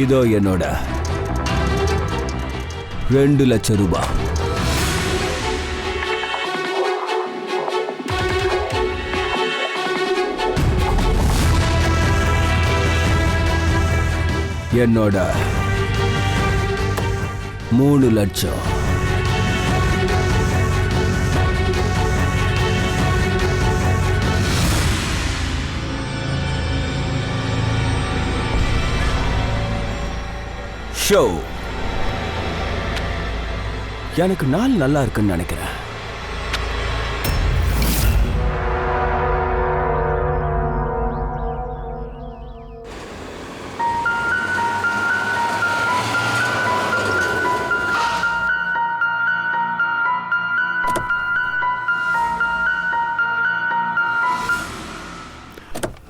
இதோ என்னோட 2 லட்சம் ரூபாய். என்னோட 3 லட்சம். ஷோ எனக்கு நாள் நல்லா இருக்குன்னு நினைக்கிறேன்.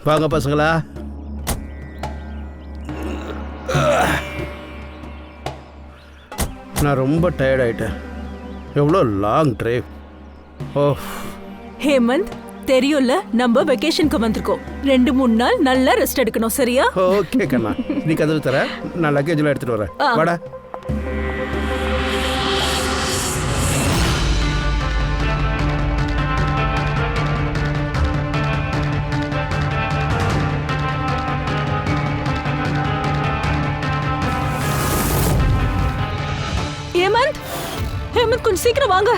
வாங்க பசங்களா. நான் ரொம்ப டயர்ட் ஆயிட்டேன். எவ்வளோ லாங் டிரைவ். ஓ ஹேமந்த், தெரியும்ல நம்ம வெக்கேஷனுக்கு வந்திருக்கோம். 2-3 நாள் நல்லா ரெஸ்ட் எடுக்கணும், சரியா? ஓகே கண்ணா, நீ கதவு தர, நான் லக்கேஜ்லாம் எடுத்துட்டு வரேன். வாடா. ஹேமந்த், ஹேமந்த் கொஞ்சம் சீக்கிரம் வாங்க.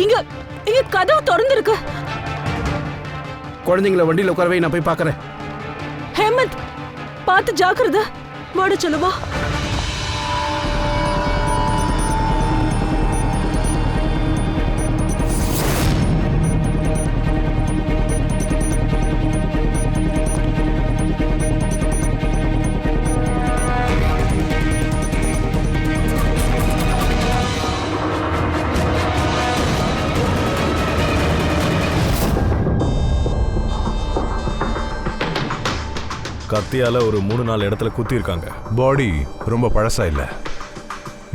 இங்க இங்க கதவு திறந்திருக்கு. குழந்தைங்கள வண்டியில் உட்காரவே, நான் போய் பார்க்கறேன். ஹேமந்த், பார்த்து ஜாக்கிரதை. வாட சொல்லுவா. கத்தியால ஒரு 3-4 இடத்துல குத்தி இருக்காங்க. பாடி ரொம்ப பழசா இல்ல.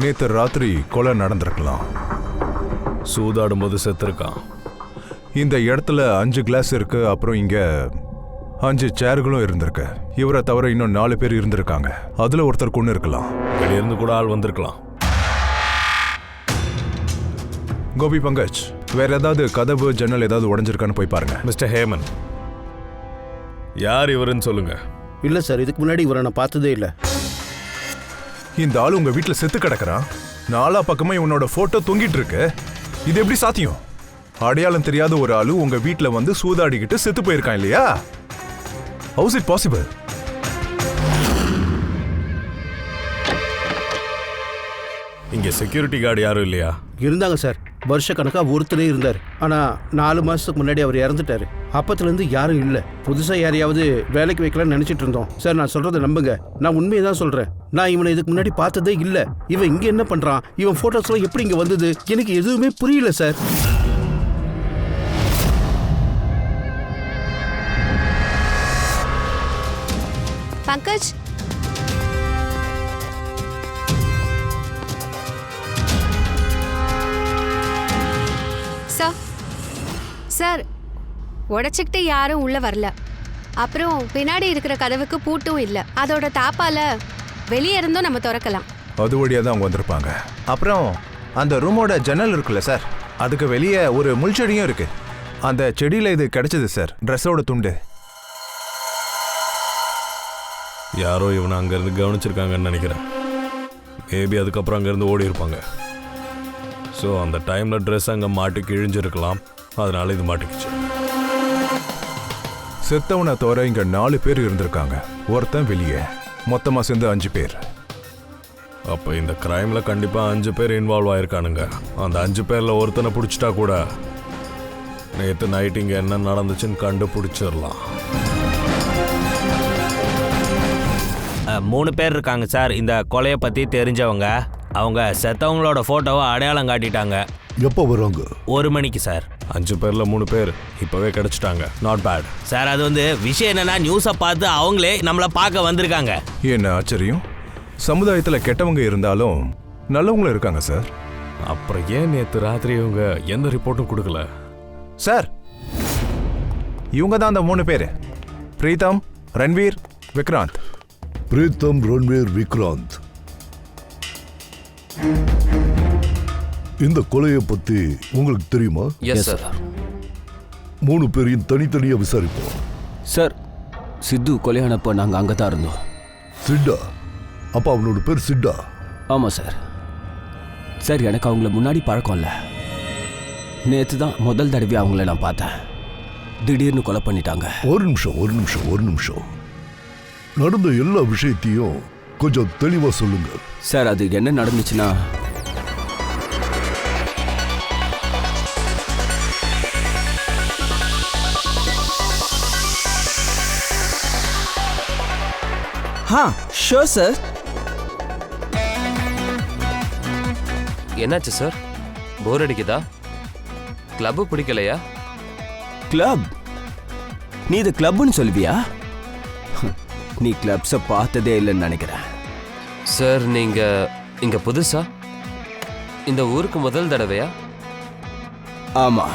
நேத்து ராத்திரி கொலை நடந்திருக்கலாம். சூதாடும் போது செத்துருக்கான். இந்த இடத்துல 5 கிளாஸ் இருக்கு. அப்புறம் இங்க 5 சேர்களும் இருந்திருக்கு. இவரை தவிர இன்னும் 4 பேர் இருந்திருக்காங்க. அதுல ஒருத்தர் கொண்டு இருக்கலாம். வெளியிருந்து கூட ஆள் வந்திருக்கலாம். கோபி பங்கஜ், வேற ஏதாவது கதவு ஜன்னல் ஏதாவது உடைஞ்சிருக்கான்னு போய் பாருங்க. மிஸ்டர் ஹேமன், யார் இவருன்னு சொல்லுங்க. இல்லை சார், இதுக்கு முன்னாடி இவரை நான் பார்த்ததே இல்லை. இந்த ஆள் உங்க வீட்டுல செத்து கிடக்குறான். 4 பக்கமா இவனோட போட்டோ தொங்கிட்டு இருக்கு. இது எப்படி சாத்தியம்? அடையாளம் தெரியாத ஒரு ஆளு உங்க வீட்டுல வந்து சூதாடிக்கிட்டு செத்து போயிருக்கான் இல்லையா? How's it possible? இங்க செக்யூரிட்டி கார்டு யாரும் இல்லையா? இருந்தாங்க சார், வருஷ கணக்காக ஒருத்தரே இருந்தார். ஆனால் 4 மாதத்துக்கு முன்னாடி அவர் இறந்துட்டாரு. அப்பத்துலேருந்து யாரும் இல்லை. புதுசாக யாரையாவது வேலைக்கு வைக்கலாம்னு நினச்சிட்டு இருந்தோம். சார், நான் சொல்கிறத நம்புங்க, நான் உண்மையை தான் சொல்கிறேன். நான் இவனை இதுக்கு முன்னாடி பார்த்ததே இல்லை. இவன் இங்கே என்ன பண்ணுறான், இவன் ஃபோட்டோஸ்லாம் எப்படி இங்கே வந்தது, எனக்கு எதுவுமே புரியல சார். பங்கஜ், சார், உடைச்சிக்கிட்டு யாரும் உள்ள வரல. அப்புறம் பின்னாடி இருக்கிற கதவுக்கு பூட்டும் இல்லை. அதோட தாப்பால வெளியே இருந்தும் நம்ம திறக்கலாம். அது வழியா தான் அவங்க வந்திருப்பாங்க. அப்புறம் அந்த ரூமோட ஜன்னல் இருக்குல்ல சார், அதுக்கு வெளியே ஒரு முள்செடியும் இருக்கு. அந்த செடியில இது கிடைச்சது சார், ட்ரெஸ்ஸோட துண்டு. யாரோ இவனை அங்கேருந்து கவனிச்சிருக்காங்கன்னு நினைக்கிறேன். மேபி அதுக்கப்புறம் அங்கேருந்து ஓடி இருப்பாங்க. ஸோ அந்த டைமில் ட்ரெஸ் அங்கே மாட்டி கிழிஞ்சிருக்கலாம். அதனால இது மாட்டிக்கிச்சு. செத்தவனை தவிர இங்க 4 பேர் இருந்திருக்காங்க. ஒருத்தன் வெளியே. மொத்தமா சேர்ந்து 5 பேர். அப்போ இந்த கிரைமில் கண்டிப்பாக 5 பேர் இன்வால்வ் ஆயிருக்கானுங்க. அந்த 5 பேரில் ஒருத்தனை பிடிச்சிட்டா கூட நேற்று நைட் இங்கே என்ன நடந்துச்சுன்னு கண்டுபிடிச்சிடலாம். 3 பேர் இருக்காங்க சார் இந்த கொலையை பற்றி தெரிஞ்சவங்க. அவங்க செத்தவங்களோட ஃபோட்டோவை அடையாளம் காட்டிட்டாங்க. எப்போ வருவாங்க? 1 மணிக்கு சார். 5 பேரில் 3 பேர் இப்போவே கிடச்சிட்டாங்க. Not bad sir. அது வந்து விஷயம் என்னன்னா, நியூஸை பார்த்து அவங்களே நம்மளை பார்க்க வந்திருக்காங்க. என்ன ஆச்சரியம்? சமுதாயத்தில் கெட்டவங்க இருந்தாலும் நல்லவங்களும் இருக்காங்க சார். அப்புறம் ஏன் நேற்று ராத்திரி இவங்க எந்த ரிப்போர்ட்டும் கொடுக்கல? சார், இவங்க தான் அந்த 3 பேர். பிரீதம், ரன்வீர், விக்ராந்த். பிரீத்தம் ரன்வீர் விக்ராந்த். இந்த கொலையை பத்தி உங்களுக்கு தெரியுமா? Yes sir. 3 பேரையும் தனித்தனியா விசாரிப்போம். சார், சித்து கொலையானப்போ நாங்கள் அங்கே தான் இருந்தோம். சிட்டா? அப்ப அவனோட பேர் சிட்டா? ஆமாம் சார். சார், எனக்கு அவங்கள முன்னாடி பழக்கம் இல்லை. நேற்று தான் முதல் தடவை அவங்கள நான் பார்த்தேன். திடீர்னு கொலை பண்ணிட்டாங்க. ஒரு நிமிஷம். நடந்த எல்லா விஷயத்தையும் கொஞ்சம் தெளிவா சொல்லுங்க. சார், அது என்ன நடந்துச்சுன்னா, ஷோர் சார். என்னாச்சு சார்? போர் அடிக்குதா? கிளப் பிடிக்கலையா? கிளப்? நீ இது கிளப்னு சொல்லுவியா? நீ கிளப்ஸை பார்த்ததே இல்லைன்னு நினைக்கிறேன். சார், நீங்க இங்க புதுசா? இந்த ஊருக்கு முதல் தடவையா? ஆமாம்,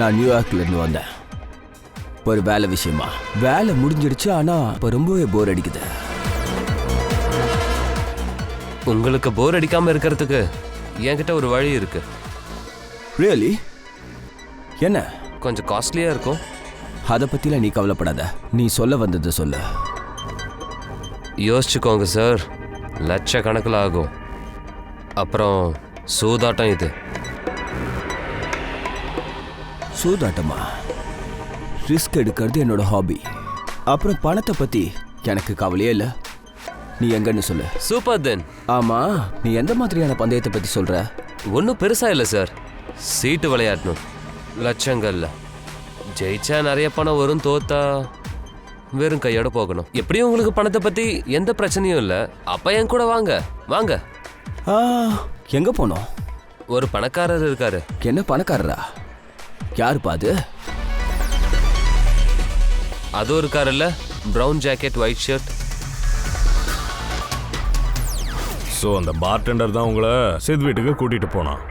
நான் நியூயார்க்லேருந்து வந்தேன் ஒரு வேலை விஷயமா. வேலை முடிஞ்சிடுச்சு, ஆனால் இப்போ ரொம்பவே போர் அடிக்குது. உங்களுக்கு போர் அடிக்காம இருக்கிறதுக்கு என்கிட்ட ஒரு வழி இருக்கு. ரியலி? என்ன? கொஞ்சம் காஸ்ட்லியா இருக்கும். அதை பற்றிலாம் நீ கவலைப்படாத. நீ சொல்ல வந்தது சொல்லு. யோசிச்சுக்கோங்க சார், லட்சக்கணக்கில் ஆகும். அப்புறம் சூதாட்டம். இது சூதாட்டமா? ரிஸ்க் எடுக்கிறது என்னோட ஹாபி. அப்புறம் பணத்தை பற்றி எனக்கு கவலையே இல்லை. நீ எங்கன்னு சொல்லு. சூப்பர் தென். ஆமாம், நீ எந்த மாதிரியான பந்தயத்தை பற்றி சொல்கிற? ஒன்றும் பெருசா இல்லை சார். சீட்டு விளையாடணும், லட்சங்கள்ல. ஜெயிச்சா நிறைய பணம் வரும், தோத்தா வெறும் கையோட போகணும். எப்படியும் உங்களுக்கு பணத்தை பற்றி எந்த பிரச்சனையும் இல்லை. அப்போ என் கூட வாங்க. எங்கே போனோம்? ஒரு பணக்காரர் இருக்காரு. என்ன பணக்காரரா? யாருப்பா அது? அதுவும் இருக்காருல்ல, brown jacket white shirt. So அந்த பார்டெண்டர் தான் உங்களை சித் வீட்டுக்கு கூட்டிட்டு போனான்.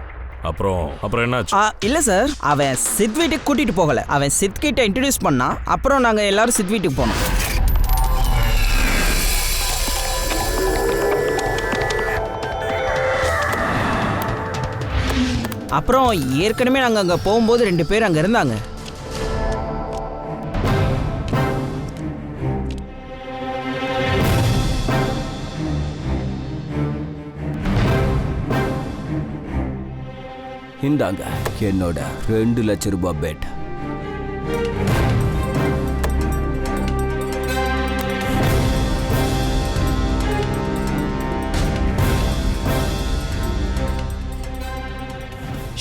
அப்புறம் என்னாச்சு? இல்ல சார், அவன் சித் வீட்டுக்கு கூட்டிட்டு போகல. அவன் சித் கிட்ட இன்ட்ரடியூஸ் பண்ணான். அப்புறம் நாங்க எல்லாரும் சித் வீட்டுக்கு போனோம். அப்புறம் ஏற்கனவே நாங்க அங்க போகும்போது 2 பேர் அங்க இருந்தாங்க. இந்தாங்க என்னோட 2 லட்சம் ரூபாய் பெட்.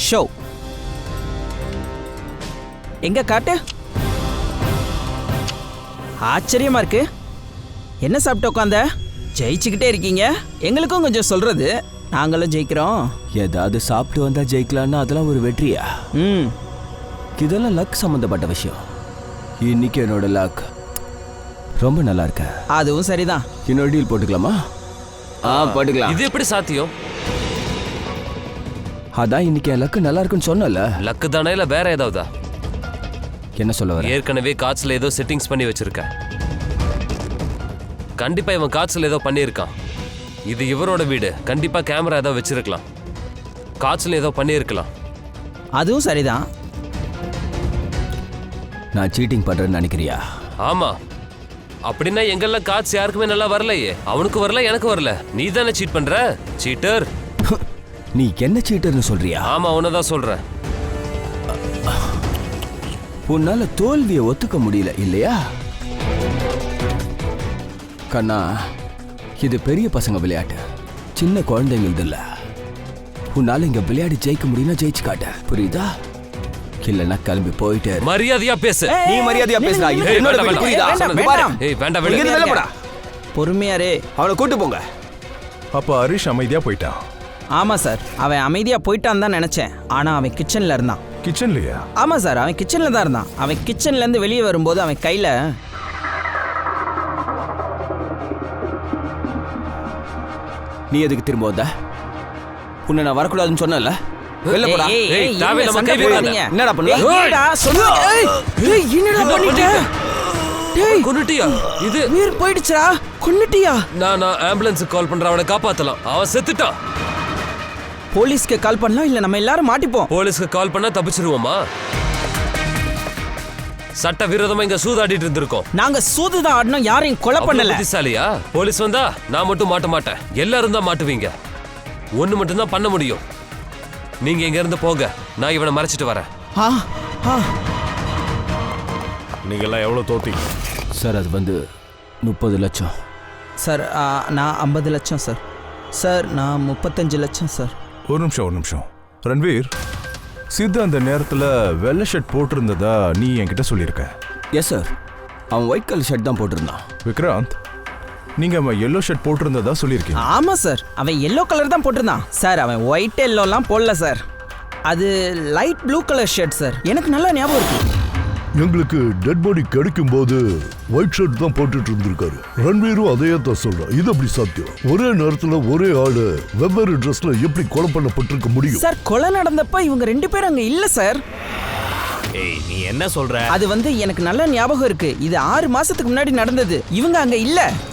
ஷோ எங்க காட்டு. ஆச்சரியமா இருக்கு. என்ன சாப்பிட்டு உட்காந்த? ஜெயிச்சுக்கிட்டே இருக்கீங்க. எங்களுக்கும் கொஞ்சம் சொல்றது. நாங்களும் ஜெயிக்கிறோம். ஏதாவது சாப்பிட்டு வந்தா ஜெயிக்கலான்னா அதெல்லாம் ஒரு வெற்றியா? இதெல்லாம் லக் சம்பந்தப்பட்ட விஷயம். இன்னைக்கு என்னோட லக் ரொம்ப நல்லா இருக்கு. அதுவும் சரிதான். இன்னொரு டீல் போட்டுக்கலாமா? போட்டுக்கலாம். இது எப்படி சாத்தியம்? அதான் இன்னைக்கு என் லக்கு நல்லா இருக்குன்னு சொன்னல. லக்கு தானே, இல்லை வேற ஏதாவதா? என்ன சொல்ல வர? ஏற்கனவே காட்சில் ஏதோ செட்டிங்ஸ் பண்ணி வச்சிருக்கேன். கண்டிப்பா இவன் காட்சில் ஏதோ பண்ணியிருக்கான். இது இவரோட வீடு. கண்டிப்பா கேமரா ஏதோ வச்சிருக்கலாம். காட்சில் ஏதோ பண்ணியிருக்கலாம். அதுவும் சரிதான். நான் சீட்டிங் பண்றேன்னு நினைக்கிறியா? ஆமா. அப்படின்னா எங்கெல்லாம் காட்சி யாருக்குமே நல்லா வரலையே. அவனுக்கு வரல, எனக்கு வரல. நீ தானே சீட் பண்ற, சீட்டர். நீ என்ன சீட்டர்னு சொல்றியா? ஆமா, உன்னதான் சொல்றேன். உன்னால தோல்வியை ஒத்துக்க முடியல இல்லையா? கண்ணா, இது பெரிய பசங்க விளையாட்டு, சின்ன குழந்தைங்களது இல்ல. உன்னால இங்க விளையாடி ஜெயிக்க முடியும்னா ஜெயிச்சு காட்ட, புரியுதா? இல்லைன்னா கிளம்பி போயிட்டு மரியாதையா பேசு. நீ மரியாதையா பேசுடா. பொறுமையாரே, அவனை கூட்டு போங்க. அப்ப ஹரிஷ் அமைதியா போயிட்டான். ஆமா சார், அவன் அமைதியா போயிட்டான் தான் நினைச்சேன். ஆனா அவன் கிச்சன்ல இருந்தான். கிச்சன்லயா? ஆமா சார், அவன் கிச்சன்ல தான் இருந்தான். அவன் கிச்சன்ல இருந்து வெளியே வரும்போது அவன் கையில நீ எதுக்கு திரும்ப வந்த? உன்னை நான் வரக்கூடாதுன்னு சொன்னல. வெளில போடா. என்னடா பண்ணுவ? என்னடா பண்ணிட்ட? டேய் கொன்னுட்டியா? இது உயிர் போயிடுச்சா? கொன்னுட்டியா? நான் ஆம்புலன்ஸுக்கு கால் பண்றேன், அவனை காப்பாத்தலாம். அவன் செத்துட்டான். போலீஸ்க்கு கால் பண்ணலாம், இல்ல நம்ம எல்லாரும் மாட்டிப்போம். போலீஸ்க்கு கால் பண்ணா தப்பிச்சிருவோமா? சட்ட விரோதமா இங்க சூதாடிட்டு இருந்திருக்கோம். நாங்க சூதுதான் ஆடணும், யாரையும் கொலை பண்ணல. புத்திசாலியா? போலீஸ் வந்தா நான் மட்டும் மாட்ட மாட்டேன், எல்லாரும் தான் மாட்டுவீங்க. ஒண்ணு மட்டும் தான் பண்ண முடியும். நீங்க இங்க இருந்து போங்க, நான் இவனை மறைச்சிட்டு வரேன். ஆ ஆ நீங்க எல்லாம் எவ்வளவு தோத்தீங்க? சார் அது வந்து 30 லட்சம். சார் நான் 50 லட்சம் சார். சார் நான் 35 லட்சம் சார். ஒரு நிமிஷம். ரன்வீர், சித்து அந்த நேரத்துல வெள்ளை ஷர்ட் போட்டிருந்ததா நீ என்கிட்ட சொல்லியிருக்க. எஸ் சார், அவன் ஒயிட் கலர் ஷர்ட் தான் போட்டிருந்தான். விக்ராந்த், நீங்க அவன் எல்லோ ஷர்ட் போட்டிருந்ததா சொல்லியிருக்கீங்க. ஆமா சார், அவன் எல்லோ கலர் தான் போட்டிருந்தான் சார். அவன் ஒயிட் எல்லோலாம் போடல சார், அது light blue colour shirt sir. எனக்கு நல்லா ஞாபகம் இருக்கு. எங்களுக்கு டெட் பாடி கிடைக்கும் போது ஒயிட் ஷர்ட் தான் போட்டுட்டு இருந்திருக்காரு. ரன்வீரும் அதையே தான் சொல்றான். இது அப்படி சாத்தியம்? ஒரே நேரத்துல ஒரே ஆளு வெவ்வேறு ட்ரெஸ்ல எப்படி கொலை பண்ணப்பட்டிருக்க முடியும்? சார் கொலை நடந்தப்ப இவங்க 2 பேரும் அங்க இல்ல சார். ஏய் நீ என்ன சொல்ற? அது வந்து எனக்கு நல்ல ஞாபகம் இருக்கு. இது 6 மாசத்துக்கு முன்னாடி நடந்தது. இவங்க அங்க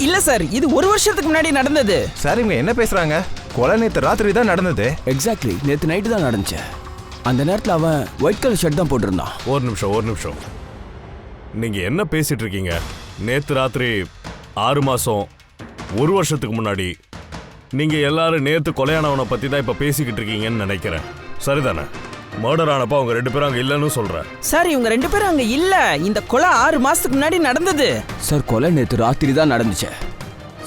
இல்ல சார், இது 1 வருஷத்துக்கு முன்னாடி நடந்தது. சார் இவங்க என்ன பேசுறாங்க? கொலை நேத்து ராத்திரி தான் நடந்தது. எக்ஸாக்ட்லி, நேற்று நைட்டு தான் நடந்துச்சு. அந்த நேரத்தில் அவன் ஒயிட் கலர் ஷர்ட் தான் போட்டிருந்தான். ஒரு நிமிஷம். நீங்க என்ன பேசிட்டு இருக்கீங்க? நேத்து ராத்திரி 6 மாசம் 1 வருஷத்துக்கு முன்னாடி நீங்க எல்லாரும் நேத்து கொலையானவனை பத்தி தான் இப்ப பேசிக்கிட்டு இருக்கீங்கன்னு நினைக்கிறேன். சரிதானே? மர்டர் ஆனப்ப அவங்க 2 பேரும் அங்க இல்லைன்னு சொல்றேன். சார் இவங்க 2 பேரும் அங்க இல்ல. இந்த கொலை 6 மாசத்துக்கு முன்னாடி நடந்தது. சார் கொலை நேற்று ராத்திரி தான் நடந்துச்சு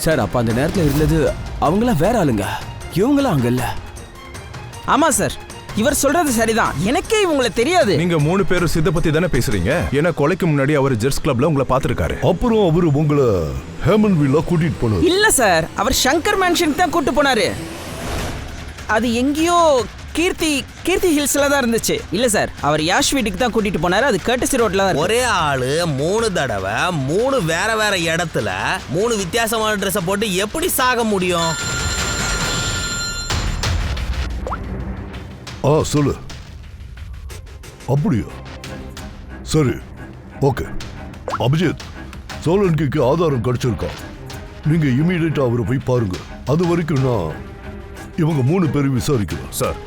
சார். அப்ப அந்த நேரத்தில் இருந்தது அவங்களாம் வேற ஆளுங்க, இவங்களாம் அங்க இல்ல. ஆமா சார், இவர் சொல்றது சரிதான். எனக்கே இவங்களை தெரியாது. நீங்க 3 பேரும் சித்த பத்தி தானே பேசுறீங்க? ஏன்னா கொலைக்கு முன்னாடி அவர் ஜெர்ஸ் கிளப்ல உங்களை பார்த்திருக்காரு. அப்புறம் அவரு உங்களை ஹேமன் வில்லா கூட்டிட்டு போனாரு. இல்ல சார், அவர் சங்கர் மேன்ஷனுக்கு தான் கூட்டு போனாரு. அது எங்கேயோ கீர்த்தி ஹில்ஸ்ல தான் இருந்துச்சு. இல்ல சார், அவர் யாஷ் வீட்டுக்கு தான் கூட்டிட்டு போனாரு. அது கர்டசி ரோட்ல தான். ஒரே ஆளு 3 தடவை 3 வேற இடத்துல 3 வித்தியாசமான ட்ரெஸ்ஸை போட்டு எப்படி சாக முடியும்? சொல்லு. அப்படியா? சரி, ஓகே. அபிஜித், சோலன்கிக்கு ஆதாரம் கிடைச்சிருக்கா? நீங்க இமீடியட்டா அவரை போய் பாருங்க. அது வரைக்கும் நான் இவங்க 3 பேரும் விசாரிக்கிறேன். சார்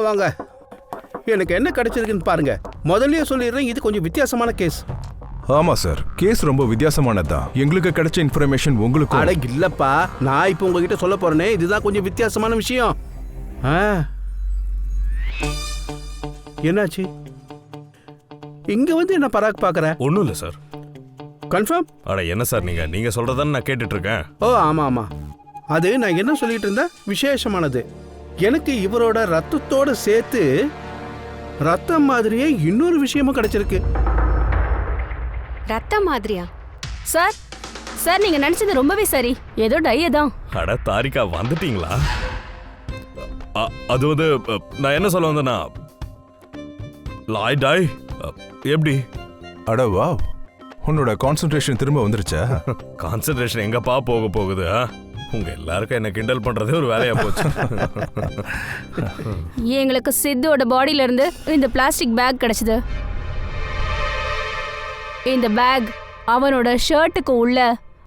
வாங்க. எனக்கு என்ன கிடைச்சிருக்குன்னு பாருங்க. முதல்லயே சொல்லிடுறேன், இது கொஞ்சம் வித்தியாசமான கேஸ். ஆமா சார், கேஸ் ரொம்ப வித்தியாசமானதுதான். எங்களுக்கு கிடைச்ச இன்ஃபர்மேஷன் உங்களுக்கு. அட இல்லப்பா, நான் இப்போ உங்ககிட்ட சொல்ல போறேனே, இதுதான் கொஞ்சம் வித்தியாசமான விஷயம். என்னாச்சு? இங்க வந்து என்ன பராக் பாக்குற? ஒன்றும் இல்லை சார். கன்ஃபார்ம்? அட என்ன சார் நீங்க சொல்றதானே நான் கேட்டுட்டு இருக்கேன். ஓ ஆமா. அது நான் என்ன சொல்லிட்டு இருந்தேன், விசேஷமானது. எனக்கு இவரோட ரத்தத்தோட சேர்த்து ரத்தம் மாதிரியே இன்னொரு விஷயமும் கிடைச்சிருக்கு. ரத்தம் மாதிரியா? சார் நீங்க நினைச்சது ரொம்பவே சரி. ஏதோ டைய தான். அட தாரிகா, வந்துட்டீங்களா? அது வந்து நான் என்ன சொல்ல வந்தேன்னா, டாய் எப்படி? அட வா, உன்னோட கான்சென்ட்ரேஷன் திரும்ப வந்துருச்சா? கான்சென்ட்ரேஷன் எங்கப்பா போகுது? உங்க எல்லாருக்கும் என்ன கிண்டல் பண்றதே ஒரு வேலையா போச்சு. எங்களுக்கு சித்தோட பாடியில இருந்து இந்த பிளாஸ்டிக் பேக் கிடைச்சது. இந்த பேக் அவனோட ஷர்ட்டுக்கு உள்ள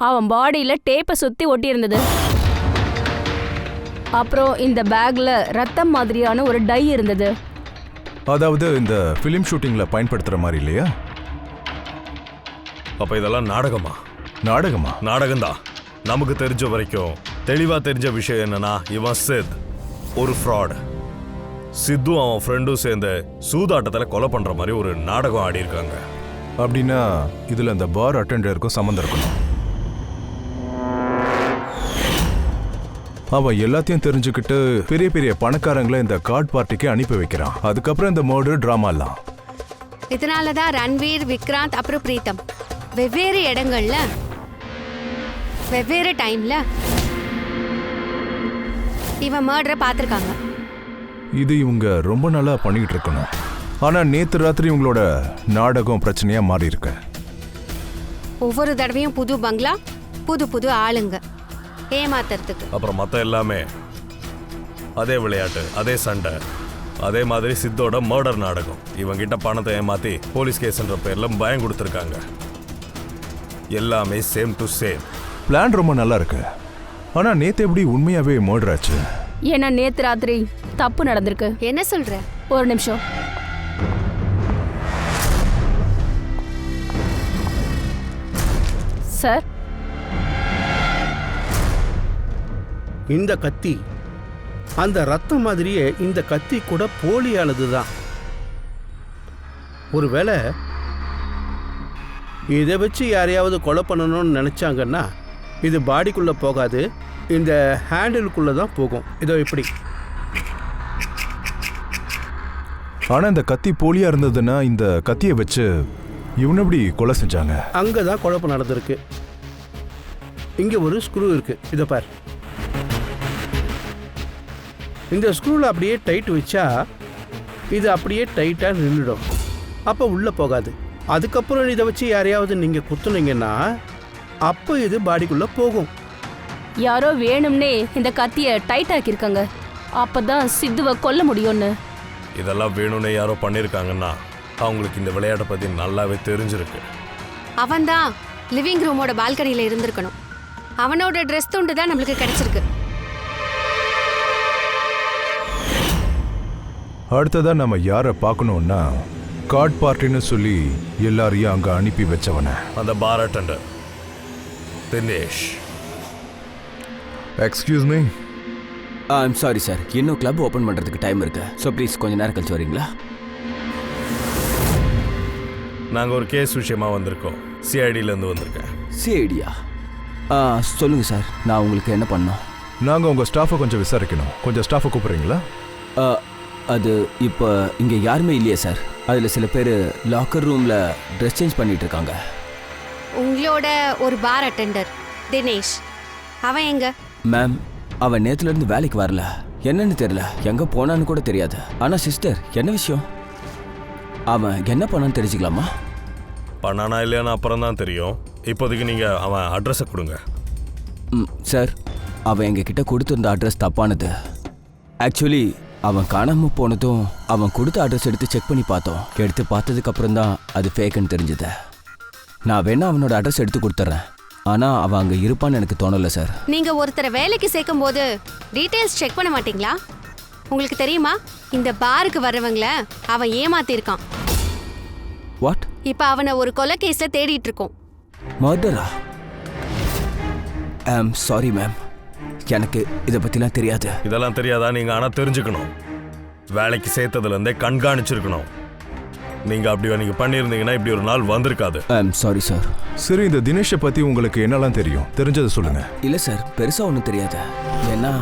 அவன் பாடியில டேப்பை சுத்தி ஒட்டி இருந்தது. அப்புறம் இந்த பேக்ல ரத்தம் மாதிரியான ஒரு டை இருந்தது. அதாவது இந்த ஃபிலிம் ஷூட்டிங்ல பயன்படுத்துற மாதிரி இல்லையா? அப்ப இதெல்லாம் நாடகமா? நாடகம்தான். நமக்கு தெரிஞ்ச வரைக்கும் தெளிவா தெரிஞ்ச விஷயம் என்னன்னா, இவன் சித் ஒரு ஃப்ராட். சித்து அவன் ஃப்ரெண்டும் சேர்ந்து சூதாட்டத்துல கொலை பண்ற மாதிரி ஒரு நாடகம் ஆடி இருக்காங்க. அப்படின்னா இதுல அந்த பார் அட்டெண்டருக்கும் சம்மந்தம் இருக்கணும். அவன் எல்லாத்தையும் தெரிஞ்சுக்கிட்டு பெரிய பெரிய பணக்காரங்களை இந்த கார்ட் பார்ட்டிக்கு அனுப்பி வைக்கிறான். அதுக்கப்புறம் இந்த மர்டர் டிராமாலாம். இதனாலதான் ரன்வீர், விக்ராந்த் அப்புறம் பிரீத்தம் வெவ்வேறு இடங்கள்ல வெவ்வேறு டைம்ல இவன் மர்டரை பார்த்திருக்காங்க. இது இவங்க ரொம்ப நாளா பண்ணிட்டு இருக்கணும். ஆனா நேத்து ராத்திரி இவங்களோட நாடகம் பிரச்சனையா மாறி இருக்கு. ஒவ்வொரு தடவையும் புது பங்களா, புது ஆளுங்க ஏமாத்துறதுக்கு. அப்புறம் மத்த எல்லாமே அதே விளையாட்டு, அதே சண்டை, அதே மாதிரி சித்தோட மர்டர் நாடகம். இவங்கிட்ட பணத்தை ஏமாத்தி போலீஸ் கேஸ்ன்ற பேர்ல பயம் கொடுத்துருக்காங்க. எல்லாமே சேம் டு சேம். பிளான் ரொம்ப நல்லா இருக்கு. ஆனா நேத்து எப்படி உண்மையாவே மர்டர் ஆச்சு? ஏன்னா நேத்து ராத்திரி தப்பு நடந்திருக்கு. என்ன சொல்ற? ஒரு நிமிஷம். சார், இந்த கத்தி, அந்த ரத்தம் மாதிரியே இந்த கத்தி கூட போலியானது தான். ஒருவேளை இதை வச்சு யாரையாவது கொலை பண்ணணும்னு நினச்சாங்கன்னா இது பாடிக்குள்ளே போகாது, இந்த ஹேண்டிலுக்குள்ளே தான் போகும். இதோ இப்படி. ஆனா இந்த கத்தி போலியா இருந்ததுன்னா இந்த கத்தியை வச்சு இவனை எப்படி கொலை செஞ்சாங்க? அங்கே தான் குழப்பம் நடந்திருக்கு. இங்கே ஒரு ஸ்க்ரூ இருக்கு, இதை பார். இந்த ஸ்க்ரூவில் அப்படியே டைட் வச்சா இது அப்படியே டைட்டாக நின்றுடும், அப்போ உள்ளே போகாது. அதுக்கப்புறம் இதை வச்சு யாரையாவது நீங்கள் குத்துனீங்கன்னா அப்போ இது பாடிக்குள்ளே போகும். யாரோ வேணும்னே இந்த கத்தியை டைட் ஆக்கியிருக்காங்க, அப்பதான் சித்துவை கொல்ல முடியும்னு. இதெல்லாம் வேணும்னே யாரோ பண்ணியிருக்காங்கன்னா அவங்களுக்கு இந்த விளையாட்டை பற்றி நல்லாவே தெரிஞ்சிருக்கு. அவன்தான் லிவிங் ரூமோட பால்கனியில் இருந்திருக்கணும். அவனோட ட்ரெஸ் துண்டு தான் நம்மளுக்கு கிடைச்சிருக்கு. அடுத்ததா நம்ம யாரை பார்க்கணும்னா கார்ட் பார்ட்டின்னு சொல்லி எல்லாரையும் அங்க அனுப்பி வச்சவன, அந்த bar attender Dinesh. Excuse me. I'm sorry sir, இன்னும் கிளப் ஓப்பன் பண்ணுறதுக்கு டைம் இருக்கு. ஸோ ப்ளீஸ் கொஞ்சம் நேரம் கழிச்சு வரீங்களா? நாங்கள் ஒரு கேஸ் விஷயமா வந்திருக்கோம். சிஐடியிலேருந்து வந்திருக்கேன். சிஐடியா? சொல்லுங்கள் சார், நான் உங்களுக்கு என்ன பண்ணோம்? நாங்கள் உங்கள் ஸ்டாஃபை கொஞ்சம் விசாரிக்கணும். கொஞ்சம் ஸ்டாஃபை கூப்பிட்றீங்களா? அது இப்போ இங்கே யாருமே இல்லையே சார். அதில் சில பேர் லாக்கர் ரூமில் ட்ரெஸ் சேஞ்ச் பண்ணிட்டு இருக்காங்க. உங்களோட ஒரு பார் அட்டெண்டர் தினேஷ், அவன் எங்க? மேம், அவன் நேற்றுலேருந்து வேலைக்கு வரல. என்னன்னு தெரியல, எங்கே போனான்னு கூட தெரியாது. ஆனால் சிஸ்டர், என்ன விஷயம்? அவன் என்ன பண்ணான்னு தெரிஞ்சுக்கலாமா? பண்ணானா இல்லையான்னு அப்புறம் தான் தெரியும். இப்போதைக்கு நீங்கள் அவன் அட்ரஸை கொடுங்க. சார், அவன் எங்ககிட்ட கொடுத்துருந்த அட்ரஸ் தப்பானது. ஆக்சுவலி அவன் காணாமல் போனதும் அவன் கொடுத்த அட்ரஸ் எடுத்து செக் பண்ணி பார்த்தோம். எடுத்து பார்த்ததுக்கு அப்புறம் தான் அது ஃபேக்குன்னு தெரிஞ்சது. நான் வேணா அவனோட அட்ரஸ் எடுத்து கொடுத்துட்றேன், ஆனால் அவன் அங்கே இருப்பான்னு எனக்கு தோணலை சார். நீங்கள் ஒருத்தரை வேலைக்கு சேர்க்கும் போது டீட்டெயில்ஸ் செக் பண்ண மாட்டீங்களா? உங்களுக்கு தெரியுமா, இந்த பாருக்கு வர்றவங்கள அவன் ஏமாத்திருக்கான். வாட்? இப்போ அவனை ஒரு கொலை கேஸில் தேடிட்டு இருக்கோம். மர்டரா? ஐம் சாரி மேம், எனக்கு இதை பற்றிலாம் தெரியாது. இதெல்லாம் தெரியாதா? நீங்கள் ஆனால் தெரிஞ்சுக்கணும். வேலைக்கு சேர்த்ததுலேருந்தே கண்காணிச்சிருக்கணும். நீங்கள் அப்படி நீங்கள் பண்ணியிருந்தீங்கன்னா இப்படி ஒரு நாள் வந்திருக்காது. I'm sorry sir. சரி, இந்த தினேஷை பற்றி உங்களுக்கு என்னெல்லாம் தெரியும்? தெரிஞ்சதை சொல்லுங்க. இல்லை சார், பெருசாக ஒன்றும் தெரியாது. ஏன்னா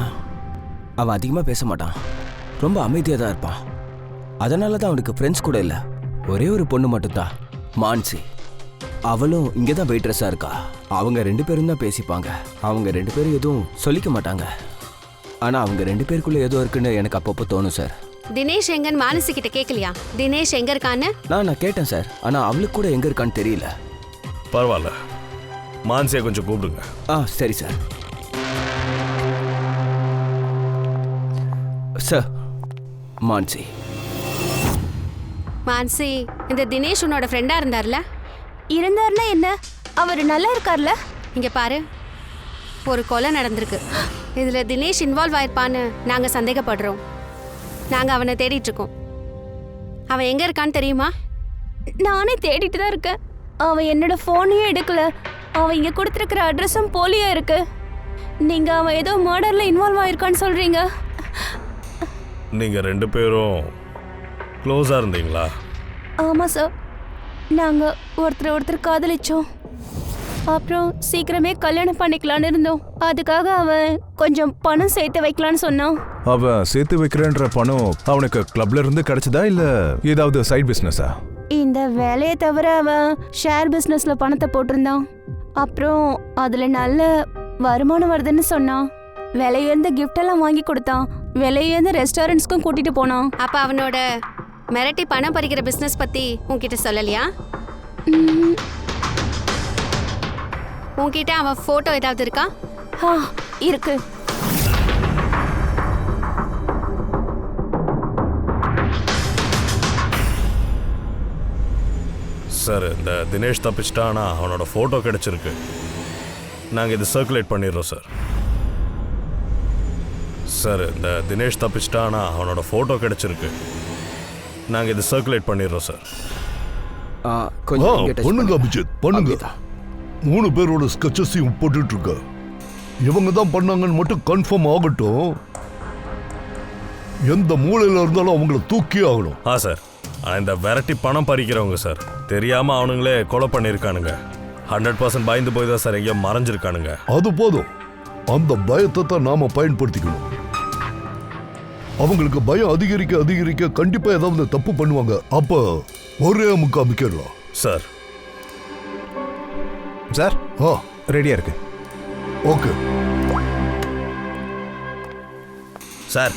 அவன் அதிகமாக பேச மாட்டான், ரொம்ப அமைதியாக தான் இருப்பான். அதனால தான் அவனுக்கு ஃப்ரெண்ட்ஸ் கூட இல்லை. ஒரே ஒரு பொண்ணு மட்டும்தான், மான்சி. அவளும் இங்கே தான் வெயிட்ரஸாக இருக்கா. அவங்க 2 பேரும் தான் பேசிப்பாங்க. அவங்க 2 பேரும் எதுவும் சொல்லிக்க மாட்டாங்க. ஆனால் அவங்க 2 பேருக்குள்ளே ஏதோ இருக்குன்னு எனக்கு அப்பப்போ தோணும் சார். தினேஷ் எங்கன்னு மானசி கிட்ட கேட்கலையா? தினேஷ் எங்க இருக்கான்னு? நான் கேட்டேன் சார், ஆனால் அவளுக்கு கூட எங்கே இருக்கான்னு தெரியல. பரவாயில்ல, மான்சியை கொஞ்சம் கூப்பிடுங்க. சரி சார். சார், மான்சி. மான்சி, இந்த தினேஷ் உன்னோட ஃப்ரெண்டா இருந்தார்ல? இருந்தார்னா என்ன? அவர் நல்லா இருக்கார்ல? இங்க பாரு, ஒரு கொலை நடந்திருக்கு. இதுல தினேஷ் இன்வால்வ் ஆயிருப்பான்னு நாங்க சந்தேகப்படுறோம். நாங்க அவனை தேடிட்டு இருக்கோம். அவன் எங்க இருக்கான்னு தெரியுமா? நானே தேடிட்டு தான் இருக்கேன். அவன் என்னோட ஃபோனையும் எடுக்கல. அவன் இங்க கொடுத்துருக்கிற அட்ரஸும் போலியா இருக்கு. நீங்க அவன் ஏதோ மர்டர்ல இன்வால்வ் ஆயிருக்கான்னு சொல்றீங்க. நீங்க 2 பேரும் க்ளோஸா இருந்தீங்களா? ஆமா சார், நாங்க ஒருத்தர் காதலிச்சோம். அப்புறம் சீக்கிரமே கல்யாணம் பண்ணிக்கலான்னு இருந்தோம். அதுக்காக அவன் கொஞ்சம் பணம் சேர்த்து வைக்கலான்னு சொன்னான். அவன் சேர்த்து வைக்கிறேன்ற பணம் அவனுக்கு கிளப்ல இருந்து கிடைச்சதா இல்ல ஏதாவது சைட் பிசினஸா? இந்த வேலையை தவிர அவன் ஷேர் பிசினஸ்ல பணத்தை போட்டிருந்தான். அப்புறம் அதுல நல்ல வருமானம் வருதுன்னு சொன்னான். விலையுயர்ந்த கிஃப்ட் எல்லாம் வாங்கி கொடுத்தான். விலையுயர்ந்த ரெஸ்டாரண்ட்ஸ்க்கும் கூட்டிட்டு போனான். அப்ப அவனோட மிரட்டி பணம் பறிக்கிற பிசினஸ் பத்தி உன்கிட்ட சொல்லலையா? உன்கிட்ட அவன் போட்டோ ஏதாவது இருக்கா? இருக்கு. சார் இந்த தினேஷ் தப்பிச்சிட்டானா அவனோட ஃபோட்டோ கிடைச்சிருக்கு. நாங்கள் இது சர்க்குலேட் பண்ணிடுறோம் சார். சார் இந்த தினேஷ் தப்பிச்சிட்டானா அவனோட ஃபோட்டோ கிடைச்சிருக்கு. நாங்கள் இது சர்க்குலேட் பண்ணிடுறோம் சார். பண்ணுங்க அபிஜித், பண்ணுங்க. 3 பேரோட ஸ்கெட்சஸையும் போட்டுட்டு இருக்க. இவங்க தான் பண்ணாங்கன்னு மட்டும் கன்ஃபார்ம் ஆகட்டும். எந்த மூலையில இருந்தாலும் அவங்கள தூக்கி ஆகணும். சார் இந்த விரட்டி பணம் பறிக்கிறவங்க சார், தெரியாம அவனுங்களே கொலை பண்ணியிருக்கானுங்க. 100% பயந்து போய் தான் சார் எங்கேயோ மறைஞ்சிருக்கானுங்க. அது போதும். அந்த பயத்தை தான் நாம பயன்படுத்திக்கணும். அவங்களுக்கு பயம் அதிகரிக்க அதிகரிக்க கண்டிப்பா ஏதாவது தப்பு பண்ணுவாங்க. அப்ப ஒரே முக்கா அமைக்கிடலாம். சார் சார் ரெடியா இருக்கு. ஓகே சார்,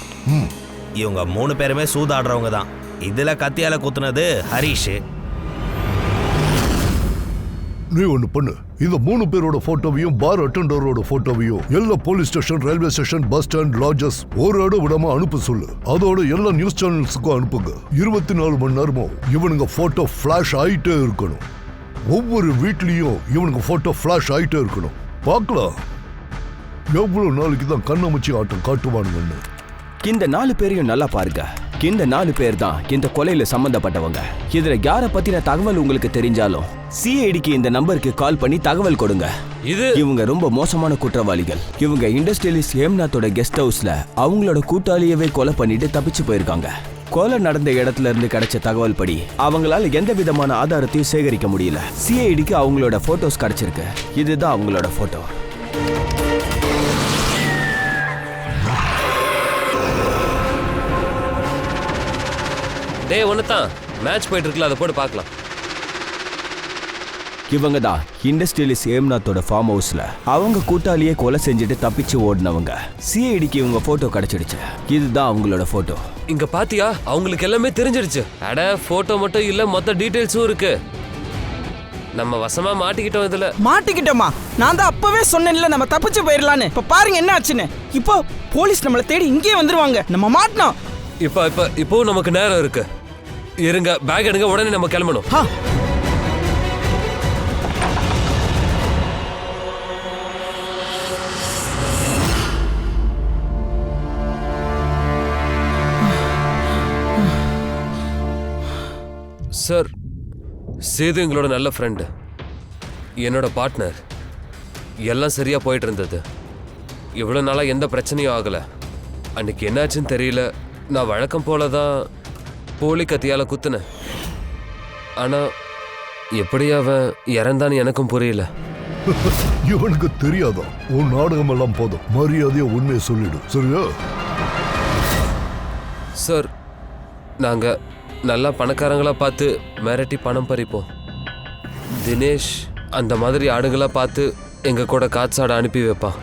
இவங்க 3 பேருமே சூதாடுறவங்க தான். இதுல கத்தியால குத்துனது ஹரிஷ். நீ ஒண்ணு பண்ணு, இந்த 3 பேரோட போட்டோவையும் பார் அட்டெண்டரோட போட்டோவையும் எல்லா police station, railway station, bus stand, lodges ஒரு இடம் விடாம அனுப்ப சொல்லு. அதோட எல்லா நியூஸ் சேனல்ஸுக்கும் அனுப்புங்க. 24 மணி நேரமும் இவனுங்க போட்டோ ஃபிளாஷ் ஆயிட்டே இருக்கணும். ஒவ்வொரு வீட்லயும் இவனுக்கு போட்டோ ஃபிளாஷ் ஆயிட்டே இருக்கணும். பார்க்கலாம் எவ்வளவு நாளைக்கு தான் கண்ணாமூச்சி ஆட்டம் காட்டுவானுங்கன்னு. இந்த 4 பேரையும் நல்லா பாருங்க. இந்த 4 பேர் தான் இந்த கொலையில சம்பந்தப்பட்டவங்க. இதுல யார பத்தின தகவல் உங்களுக்கு தெரிஞ்சாலும் சிஐடிக்கு இந்த நம்பருக்கு கால் பண்ணி தகவல் கொடுங்க. இவங்க ரொம்ப மோசமான குற்றவாளிகள். இவங்க இண்டஸ்ட்ரியலிஸ்ட் ஹேம்நாத்தோட கெஸ்ட் ஹவுஸ்ல அவங்களோட கூட்டாளியவே கொலை பண்ணிட்டு தப்பிச்சு போயிருக்காங்க. கொலை நடந்த இடத்துல இருந்து கிடைச்ச தகவல் படி அவங்களால எந்த விதமான ஆதாரத்தையும் சேகரிக்க முடியல. சிஐடிக்கு அவங்களோட போட்டோஸ் கிடைச்சிருக்கு. இதுதான் அவங்களோட போட்டோ. டேய் ஒண்ணுதான் மேட்ச் போயிட்டு இருக்குல்ல, அதை போட்டு பார்க்கலாம். இவங்க தான் இண்டஸ்ட்ரியலிஸ்ட் ஹேம்நாத்தோட ஃபார்ம் ஹவுஸ்ல அவங்க கூட்டாளியே கொலை செஞ்சுட்டு தப்பிச்சு ஓடினவங்க. சிஐடிக்கு இவங்க போட்டோ கிடைச்சிடுச்சு. இதுதான் அவங்களோட போட்டோ. இங்க பாத்தியா, அவங்களுக்கு எல்லாமே தெரிஞ்சிடுச்சு. அட போட்டோ மட்டும் இல்ல, மொத்த டீடைல்ஸும் இருக்கு. நம்ம வசமா மாட்டிக்கிட்டோம். இதுல மாட்டிக்கிட்டோமா? நான் தான் அப்பவே சொன்னேன்ல நம்ம தப்பிச்சு போயிடலான்னு. இப்ப பாருங்க என்ன ஆச்சுன்னு. இப்போ போலீஸ் நம்மளை தேடி இங்கே வந்துருவாங்க. நம்ம மாட்டோம். இப்போ நமக்கு நேரம் இருக்கு. இருங்க, பேக் எடுங்க, உடனே நம்ம கிளம்பணும். சார், சேது எங்களோட நல்ல ஃப்ரெண்டு, என்னோட பார்ட்னர். எல்லாம் சரியா போயிட்டு இருந்தது. இவ்வளோ நாளாக எந்த பிரச்சனையும் ஆகலை. அன்னைக்கு என்னாச்சுன்னு தெரியல. நான் வழக்கம் போல தான் போலி கத்தியால குத்துனேன். ஆனா எப்படி அவன் இறந்தான்னு எனக்கும் புரியல. இவனுக்கு தெரியாதா? உன் நாடகம் எல்லாம் போதும். மரியாதையா உண்மையை சொல்லிடு, சரியா? சார், நாங்க நல்லா பணக்காரங்களா பார்த்து மிரட்டி பணம் பறிப்போம். தினேஷ் அந்த மாதிரி ஆடுகளா பார்த்து எங்க கூட காட்சாட அனுப்பி வைப்பான்.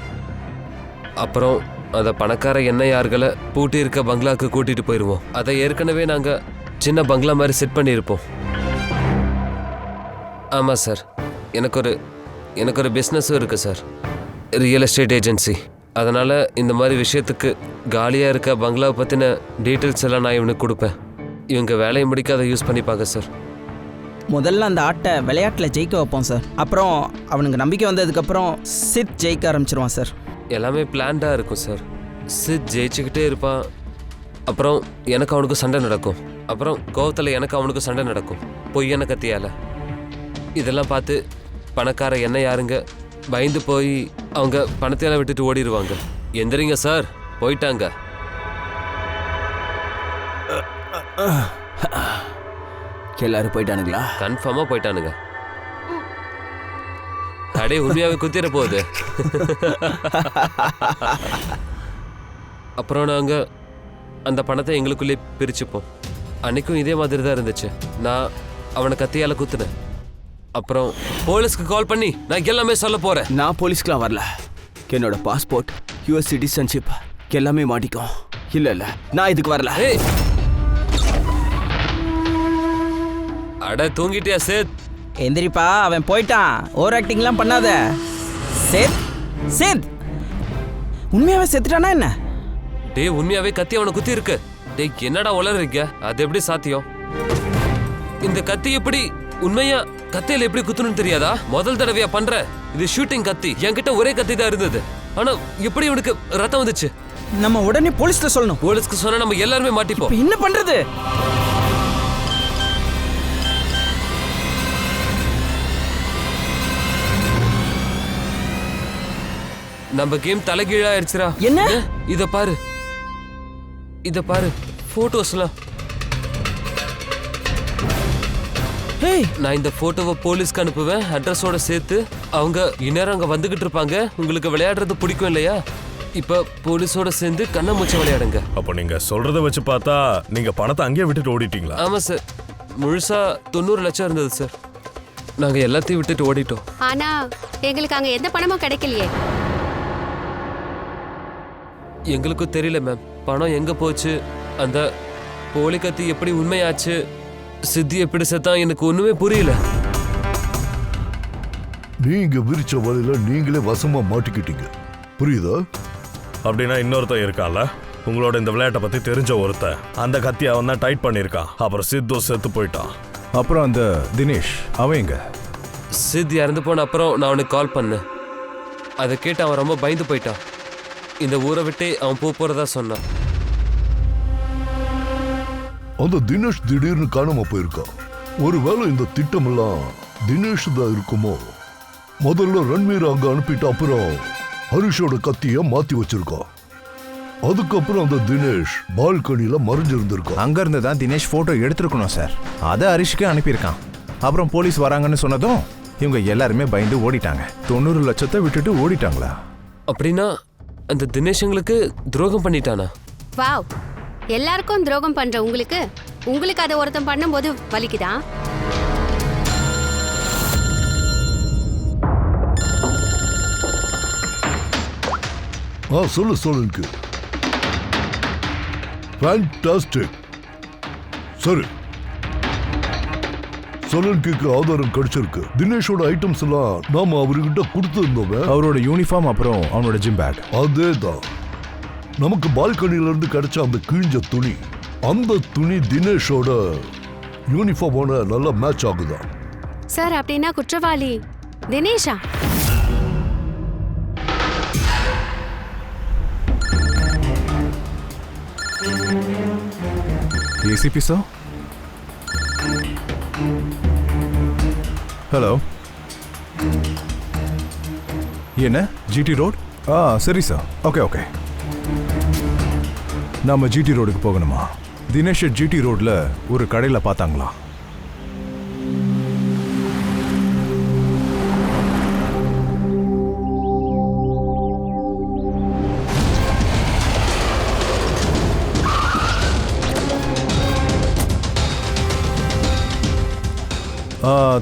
அப்புறம் அந்த பணக்கார எண்ணெயார்களை பூட்டி இருக்க பங்களாக்கு கூட்டிட்டு போயிடுவோம். அதை ஏற்கனவே நாங்க சின்ன பங்களா மாதிரி செட் பண்ணியிருப்போம். ஆமாம் சார், எனக்கு ஒரு பிஸ்னஸும் இருக்குது சார், ரியல் எஸ்டேட் ஏஜென்சி. அதனால் இந்த மாதிரி விஷயத்துக்கு காலியாக இருக்க பங்களாவை பற்றின டீட்டெயில்ஸ் எல்லாம் நான் இவனுக்கு கொடுப்பேன். இவங்க வேலையை முடிக்க அதை யூஸ் பண்ணிப்பாங்க சார். முதல்ல அந்த ஆட்டை விளையாட்டில் ஜெயிக்க வைப்போம் சார். அப்புறம் அவனுக்கு நம்பிக்கை வந்ததுக்கப்புறம் சித் ஜெயிக்க ஆரம்பிச்சிருவான் சார். எல்லாமே பிளான்டாக இருக்கும் சார். சித் ஜெயிச்சுக்கிட்டே இருப்பான். அப்புறம் எனக்கு அவனுக்கு சண்டை நடக்கும். அப்புறம் கோவத்தில் எனக்கு அவனுக்கு சண்டை நடக்கும் பொய்யான கத்தியால். இதெல்லாம் பார்த்து பணக்கார என்ன யாருங்க பயந்து போய் அவங்க பணத்தையெல்லாம் விட்டுட்டு ஓடிடுவாங்க. எந்திரிங்க சார், போயிட்டாங்க. எல்லாரும் போயிட்டானுங்களா? கன்ஃபார்மாக போயிட்டானுங்க. அடே, உண்மையாவே குத்திர போகுது. அப்புறம் நாங்கள் அந்த பணத்தை எங்களுக்குள்ளே பிரிச்சுப்போம். அன்னைக்கும் இதே மாதிரி தான் இருந்துச்சு. நான் அவனை கத்தியால் குத்துனேன். அப்புறம் போலீஸ்க்கு கால் பண்ணி நான் எல்லாமே சொல்ல போறேன். நான் போலீஸ்க்குலாம் வரல. என்னோட பாஸ்போர்ட், யூஎஸ் சிட்டிசன்ஷிப் எல்லாமே மாட்டிக்கும். இல்ல நான் இதுக்கு வரல. அட, தூங்கிட்டியா சேத்? எந்திரிப்பா, அவன் போயிட்டான். ஓவர் ஆக்டிங்லாம் பண்ணாத. சேத் சேத் உண்மையாவே செத்துட்டானா என்ன? டே, உண்மையாவே கத்தி அவனை குத்தி இருக்கு. டே, என்னடா உளறீங்க? அது எப்படி சாத்தியம்? இந்த கத்தி எப்படி உண்மையா கத்தியில எப்படி குத்தணும்னு தெரியாதா? முதல் தடவையா பண்ற? இது ஷூட்டிங் கத்தி. என்கிட்ட ஒரே கத்தி தான் இருந்தது. ஆனா எப்படி இவனுக்கு ரத்தம் வந்துச்சு? நம்ம உடனே போலீஸ்ல சொல்லணும். போலீஸ்க்கு சொன்னா நம்ம எல்லாருமே மாட்டிப்போம். இப்ப என்ன பண்றது? நம்ம கேம் தலைகீழா ஆயிடுச்சுடா. என்ன? இத பாரு, இத பாரு, போட்டோஸ்லாம். நான் இந்த போட்டோவை போலீஸ்க்கு அனுப்புவேன், அட்ரஸோட சேர்த்து. அவங்க இந்நேரம் அங்க வந்துகிட்டு இருப்பாங்க. உங்களுக்கு விளையாடுறது பிடிக்கும் இல்லையா? இப்ப போலீஸோட சேர்ந்து கண்ணாமூச்சி விளையாடுங்க. அப்ப நீங்க சொல்றத வச்சு பார்த்தா நீங்க பணத்தை அங்கேயே விட்டுட்டு ஓடிட்டீங்களா? ஆமா சார், முழுசா 90 லட்சம் இருந்தது சார். நாங்க எல்லாத்தையும் விட்டுட்டு ஓடிட்டோம். ஆனா எங்களுக்கு அங்க எந்த பணமும் கிடைக்கலையே. எங்களுக்கும் தெரியல மேம், பணம் எங்க போச்சு, அந்த போலி கத்தி எப்படி உண்மையாச்சு, சித்தி எப்படி செத்தான், எனக்கு ஒண்ணுமே புரியல. நீங்க விரிச்ச வலையில நீங்களே வசமா மாட்டிக்கிட்டீங்க, புரியுதா? அப்படின்னா இன்னொருத்தன் இருக்கான்ல, உங்களோட இந்த விளையாட்டை பத்தி தெரிஞ்ச ஒருத்தன். அந்த கத்தி அவன் தான் டைட் பண்ணியிருக்கான். அப்புறம் சித்து செத்து போயிட்டான். அப்புறம் அந்த தினேஷ் அவன் எங்க? சித்தி இறந்து போன அப்புறம் நான் அவனுக்கு கால் பண்ணேன். அதை கேட்டு அவன் ரொம்ப பயந்து போயிட்டான். இந்த ஊரை விட்டு அவன் போறதா சொன்னான். அந்த தினேஷ் திடீர்னு காணாம போயிருக்கான். ஒருவேளை இந்த திட்டமெல்லாம் தினேஷ் தான் இருக்குமோ? முதல்ல ரன்வீர் அங்க அனுப்பிட்டு அப்புறம் ஹரிஷோட கத்திய மாத்தி வச்சிருக்கான். அதுக்கப்புறம் அந்த தினேஷ் பால்கனில மறைஞ்சிருந்திருக்கான். அங்க இருந்து தான் தினேஷ் போட்டோ எடுத்திருக்கணும் சார். அதை ஹரிஷ்க்கு அனுப்பியிருக்கான். அப்புறம் போலீஸ் வராங்கன்னு சொன்னதும் இவங்க எல்லாருமே பயந்து ஓடிட்டாங்க. 90 லட்சத்தை விட்டுட்டு ஓடிட்டாங்களா? அப்படின்னா அந்த தினேஷ் எங்களுக்கு துரோகம் பண்ணிட்டானா? வாவ், எல்லாருக்கும் துரோகம் பண்ற உங்களுக்கு அதை ஒருத்தன் பண்ணும்போது வலிக்குதா? சொல்லு. ஃபேண்டாஸ்டிக். சரி, சோலன்கிக்கு ஆதாரம் கிடைச்சிருக்கு. தினேஷோட ஐட்டம்ஸ் எல்லாம் நாம அவர்கிட்ட கொடுத்திருந்தோம். அவரோட யூனிஃபார்ம் அப்புறம் அவனோட ஜிம் பேக். அதேதான். நமக்கு பால்கனில இருந்து கிடைச்ச அந்த கிழிஞ்ச துணி, அந்த துணி தினேஷோட யூனிஃபார்மோட நல்லா மேட்ச் ஆகுதா? சார், அப்படின்னா குற்றவாளி தினேஷா? ACP sir. ஹலோ, என்ன ஜிடி ரோட்? சரி சார், ஓகே. நாம ஜிடி ரோடுக்கு போகணுமா? தினேஷ் ஜிடி ரோட்ல ஒரு கடையில் பார்த்தாங்களா?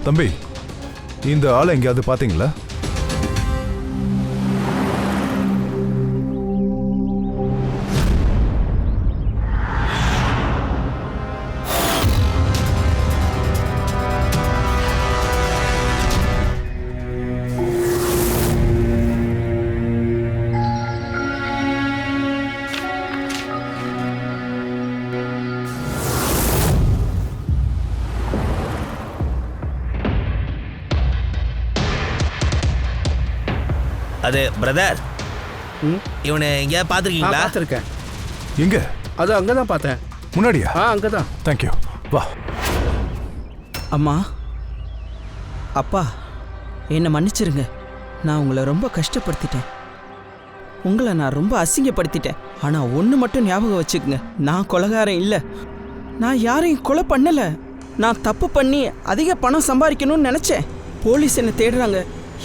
தம்பி, இந்த ஆளை எங்கேயாவது பார்த்தீங்களா? அது பிரதர், இவனை எங்கேயாவது பார்த்துருக்கீங்களா? பார்த்துருக்கேன். எங்க? அது அங்கதான் பார்த்தேன். முன்னாடியா? அங்கதான். தேங்க்யூ. வா. அம்மா, அப்பா, என்னை மன்னிச்சிருங்க. நான் உங்களை ரொம்ப கஷ்டப்படுத்திட்டேன். உங்களை நான் ரொம்ப அசிங்கப்படுத்திட்டேன். ஆனால் ஒன்று மட்டும் ஞாபகம் வச்சுக்கோங்க, நான் கொலைகாரன் இல்லை. நான் யாரையும் கொலை பண்ணலை. நான் தப்பு பண்ணி அதிக பணம் சம்பாதிக்கணும்னு நினச்சேன். போலீஸ் என்னை தேடுறாங்க.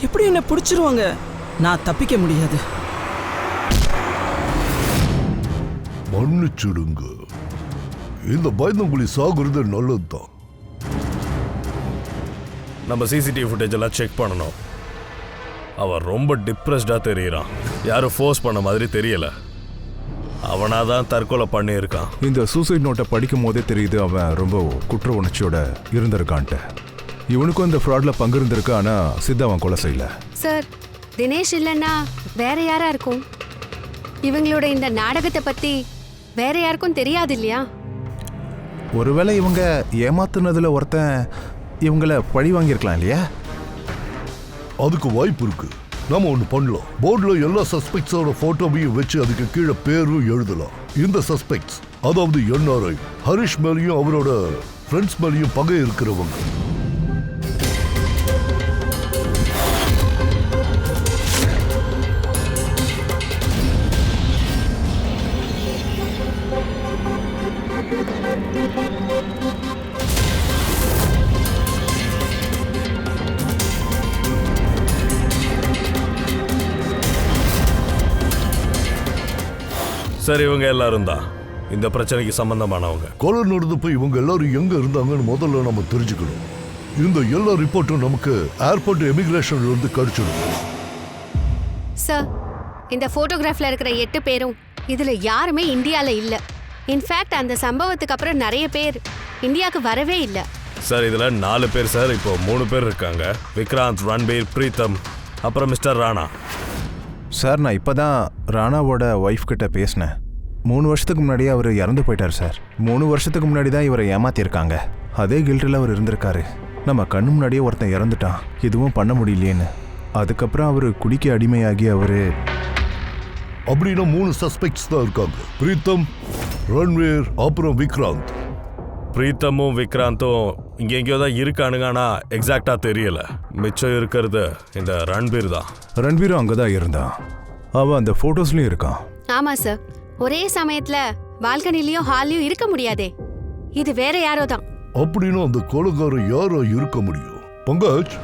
எப்படி என்னை பிடிச்சிருவாங்க? நான் தப்பிக்க முடியாது. மன்னிச்சுடுங்க. இந்த பயந்தங்குழி சாகுறது நல்லதுதான். நம்ம சிசிடிவி ஃபுட்டேஜ் எல்லாம் செக் பண்ணணும். அவன் ரொம்ப டிப்ரெஸ்டா தெரியறான். யாரும் ஃபோர்ஸ் பண்ண மாதிரி தெரியல. அவனாதான் தற்கொலை பண்ணியிருக்கான். இந்த சூசைட் நோட்டை படிக்கும் போதே தெரியுது அவன் ரொம்ப குற்ற உணர்ச்சியோட இருந்திருக்கான்ட்டு. இவனுக்கும் இந்த ஃப்ராட்ல பங்கு இருந்திருக்கு. ஆனா சித்த அவன் கொலை செய்யல. சார், தினேஷ் இல்லைன்னா வேற யாரா இருக்கும்? இவங்களோட இந்த நாடகத்தை பத்தி வேற யாருக்கும் தெரியாது இல்லையா? ஒருவேளை இவங்க ஏமாத்துனதுல ஒருத்தன் இவங்கள பழி வாங்கியிருக்கலாம் இல்லையா? அதுக்கு வாய்ப்பு இருக்கு. நாம ஒன்று பண்ணலாம். போர்டில் எல்லா சஸ்பெக்ட்ஸோட போட்டோவையும் வச்சு அதுக்கு கீழே பேரும் எழுதலாம். இந்த சஸ்பெக்ட்ஸ், அதாவது NRI, ஹரிஷ் மேலேயும் அவரோட ஃப்ரெண்ட்ஸ் மேலேயும் பகை இருக்கிறவங்க. சார், இவங்க எல்லாரும் தான் இந்த பிரச்சனைக்கு சம்பந்தமானவங்க. கொலை நடந்தப்ப இவங்க எல்லாரும் எங்க இருந்தாங்கன்னு முதல்ல நம்ம தெரிஞ்சுக்கணும். இந்த எல்லா ரிப்போர்ட்டும் நமக்கு ஏர்போர்ட் எமிகிரேஷன்ல இருந்து கிடைச்சிடும். சார், இந்த போட்டோகிராஃப்ல இருக்கிற 8 பேரும் இதுல யாருமே இந்தியால இல்ல. இன்ஃபேக்ட் அந்த சம்பவத்துக்கு அப்புறம் நிறைய பேர் இந்தியாவுக்கு வரவே இல்லை. சார், இதுல 4 பேர் சார். இப்போ 3 பேர் இருக்காங்க. விக்ராந்த், ரன்பீர், பிரீத்தம், அப்புறம் மிஸ்டர் ராணா. சார், நான் இப்போதான் ராணாவோட ஒய்ஃப் கிட்ட பேசினேன். 3 வருஷத்துக்கு முன்னாடியே அவர் இறந்து போயிட்டார் சார். 3 வருஷத்துக்கு முன்னாடி தான் இவரை ஏமாத்திருக்காங்க. அதே கில்ட்டில் அவர் இருந்திருக்காரு. நம்ம கண்ணு முன்னாடியே ஒருத்தன் இறந்துட்டான், எதுவும் பண்ண முடியலையேன்னு. அதுக்கப்புறம் அவர் குடிக்க அடிமையாகி அவரு. அப்படின்னா 3 சஸ்பெக்ட்ஸ் தான் இருக்காங்க. பிரீத்தம், ரன்வீர், அப்புறம் விக்ராந்த். பிரீத்தமும் விக்ராந்தும் இங்க எங்கேயோ தான் இருக்கானுங்க, ஆனா எக்ஸாக்டா தெரியல. மிச்சம் இருக்கிறது இந்த ரன்பீர் தான். ரன்பீரும் அங்கதான் இருந்தான். அவன் அந்த போட்டோஸ்லயும் இருக்கான். ஆமா சார், ஒரே சமயத்துல பால்கனிலயும் ஹால்லயும் இருக்க முடியாதே. இது வேற யாரோ தான். அப்படின்னா அந்த கொலைகாரன் யாரா இருக்க முடியும்? பங்கஜ்,